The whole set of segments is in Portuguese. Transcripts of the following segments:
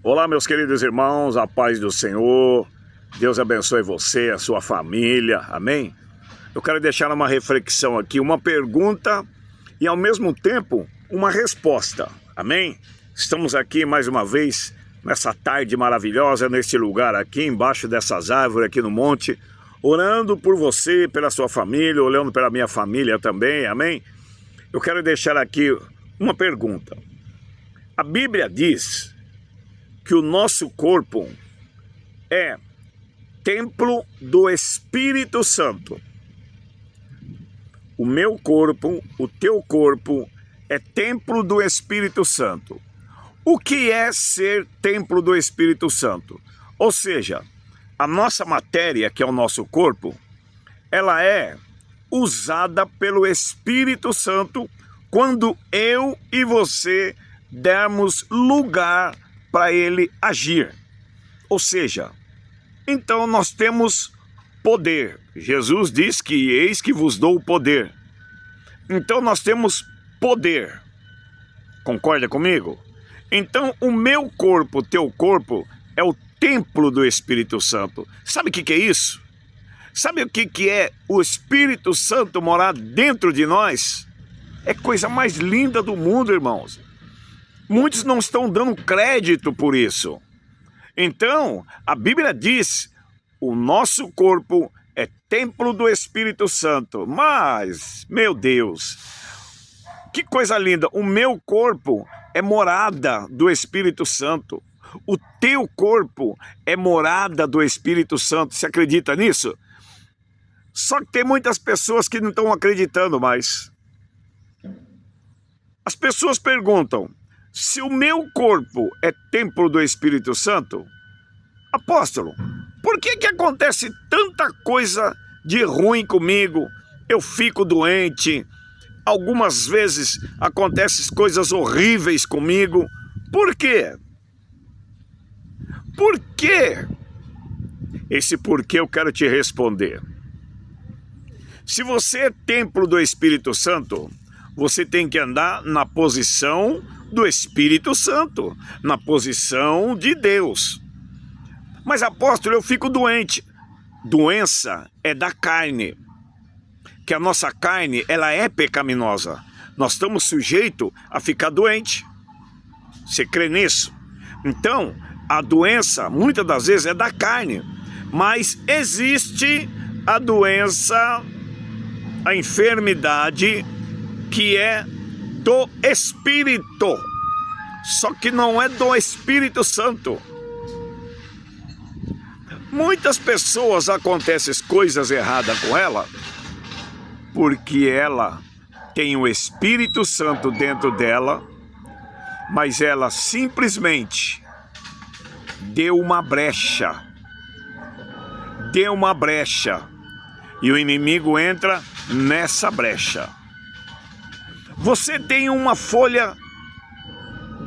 Olá, meus queridos irmãos, a paz do Senhor, Deus abençoe você, a sua família, amém? Eu quero deixar uma reflexão aqui, uma pergunta e ao mesmo tempo uma resposta, amém? Estamos aqui mais uma vez, nessa tarde maravilhosa, neste lugar aqui, embaixo dessas árvores aqui no monte, orando por você, pela sua família, olhando pela minha família também, amém? Eu quero deixar aqui uma pergunta. A Bíblia diz que o nosso corpo é templo do Espírito Santo. O meu corpo, o teu corpo é templo do Espírito Santo. O que é ser templo do Espírito Santo? Ou seja, a nossa matéria, que é o nosso corpo, ela é usada pelo Espírito Santo quando eu e você dermos lugar para ele agir. Ou seja, então nós temos poder. Jesus diz que eis que vos dou o poder. Então nós temos poder. Concorda comigo? Então o meu corpo, teu corpo, é o templo do Espírito Santo. Sabe o que é isso? Sabe o que é o Espírito Santo morar dentro de nós? É a coisa mais linda do mundo, irmãos. Muitos não estão dando crédito por isso. Então, a Bíblia diz, o nosso corpo é templo do Espírito Santo. Mas, meu Deus, que coisa linda, o meu corpo é morada do Espírito Santo. O teu corpo é morada do Espírito Santo. Você acredita nisso? Só que tem muitas pessoas que não estão acreditando mais. As pessoas perguntam, se o meu corpo é templo do Espírito Santo, apóstolo, por que acontece tanta coisa de ruim comigo? Eu fico doente, algumas vezes acontecem coisas horríveis comigo. Por quê? Por quê? Esse porquê eu quero te responder. Se você é templo do Espírito Santo, você tem que andar na posição do Espírito Santo, na posição de Deus. Mas apóstolo, eu fico doente. Doença é da carne, que a nossa carne, ela é pecaminosa. Nós estamos sujeitos a ficar doente. Você crê nisso? Então, a doença, muitas das vezes, é da carne. Mas existe a doença, a enfermidade, que é do Espírito, só que não é do Espírito Santo. Muitas pessoas acontecem coisas erradas com ela, porque ela tem o Espírito Santo dentro dela, mas ela simplesmente deu uma brecha, e o inimigo entra nessa brecha. Você tem uma folha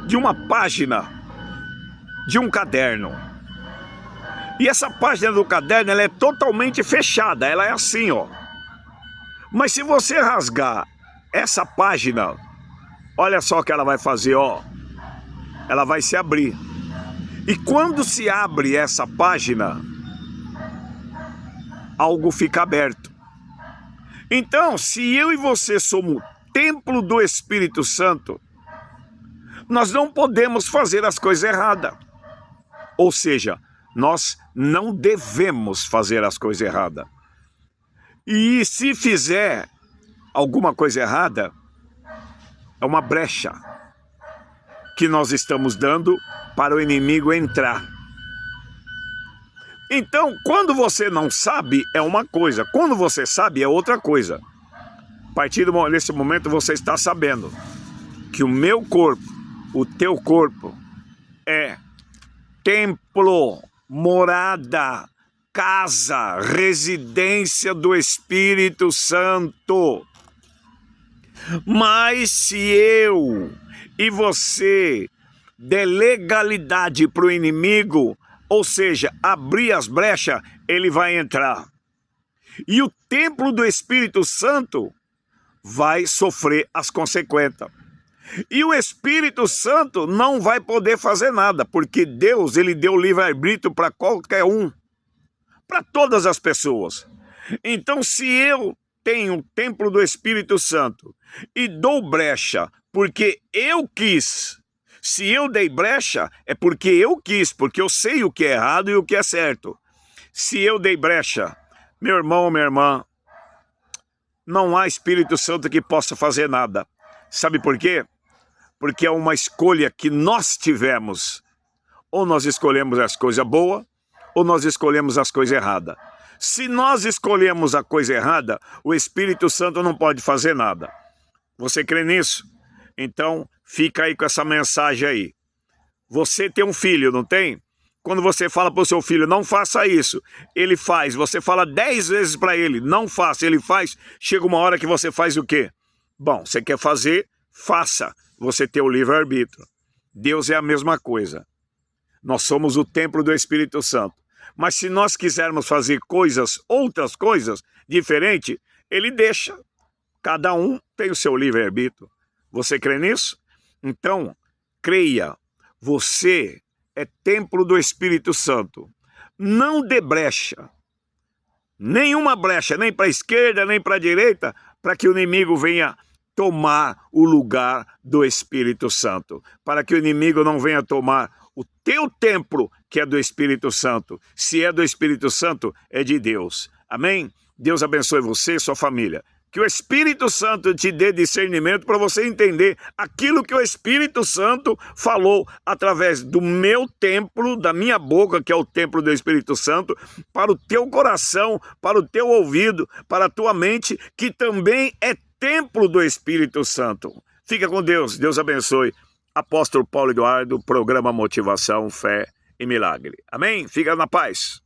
de uma página de um caderno. E essa página do caderno, ela é totalmente fechada, ela é assim, ó. Mas se você rasgar essa página, olha só o que ela vai fazer, ó. Ela vai se abrir. E quando se abre essa página, algo fica aberto. Então, se eu e você somos templo do Espírito Santo, nós não podemos fazer as coisas erradas. Ou seja, nós não devemos fazer as coisas erradas. E se fizer alguma coisa errada, é uma brecha que nós estamos dando para o inimigo entrar. Então, quando você não sabe, é uma coisa. Quando você sabe, é outra coisa. A partir desse momento você está sabendo que o meu corpo, o teu corpo, é templo, morada, casa, residência do Espírito Santo. Mas se eu e você der legalidade para o inimigo, ou seja, abrir as brechas, ele vai entrar. E o templo do Espírito Santo vai sofrer as consequências. E o Espírito Santo não vai poder fazer nada, porque Deus, ele deu livre-arbítrio para qualquer um, para todas as pessoas. Então, se eu tenho o templo do Espírito Santo e dou brecha porque eu quis, se eu dei brecha é porque eu quis, porque eu sei o que é errado e o que é certo. Se eu dei brecha, meu irmão, minha irmã, não há Espírito Santo que possa fazer nada. Sabe por quê? Porque é uma escolha que nós tivemos. Ou nós escolhemos as coisas boas, ou nós escolhemos as coisas erradas. Se nós escolhemos a coisa errada, o Espírito Santo não pode fazer nada. Você crê nisso? Então, fica aí com essa mensagem aí. Você tem um filho, não tem? Quando você fala para o seu filho, não faça isso, ele faz. Você fala 10 vezes para ele, não faça, ele faz. Chega uma hora que você faz o quê? Bom, você quer fazer, faça. Você tem o livre-arbítrio. Deus é a mesma coisa. Nós somos o templo do Espírito Santo. Mas se nós quisermos fazer outras coisas diferentes, ele deixa. Cada um tem o seu livre-arbítrio. Você crê nisso? Então, creia. Você é templo do Espírito Santo. Não dê brecha. Nenhuma brecha, nem para a esquerda, nem para a direita, para que o inimigo venha tomar o lugar do Espírito Santo. Para que o inimigo não venha tomar o teu templo, que é do Espírito Santo. Se é do Espírito Santo, é de Deus. Amém? Deus abençoe você e sua família. Que o Espírito Santo te dê discernimento para você entender aquilo que o Espírito Santo falou através do meu templo, da minha boca, que é o templo do Espírito Santo, para o teu coração, para o teu ouvido, para a tua mente, que também é templo do Espírito Santo. Fica com Deus. Deus abençoe. Apóstolo Paulo Eduardo, programa Motivação, Fé e Milagre. Amém? Fica na paz.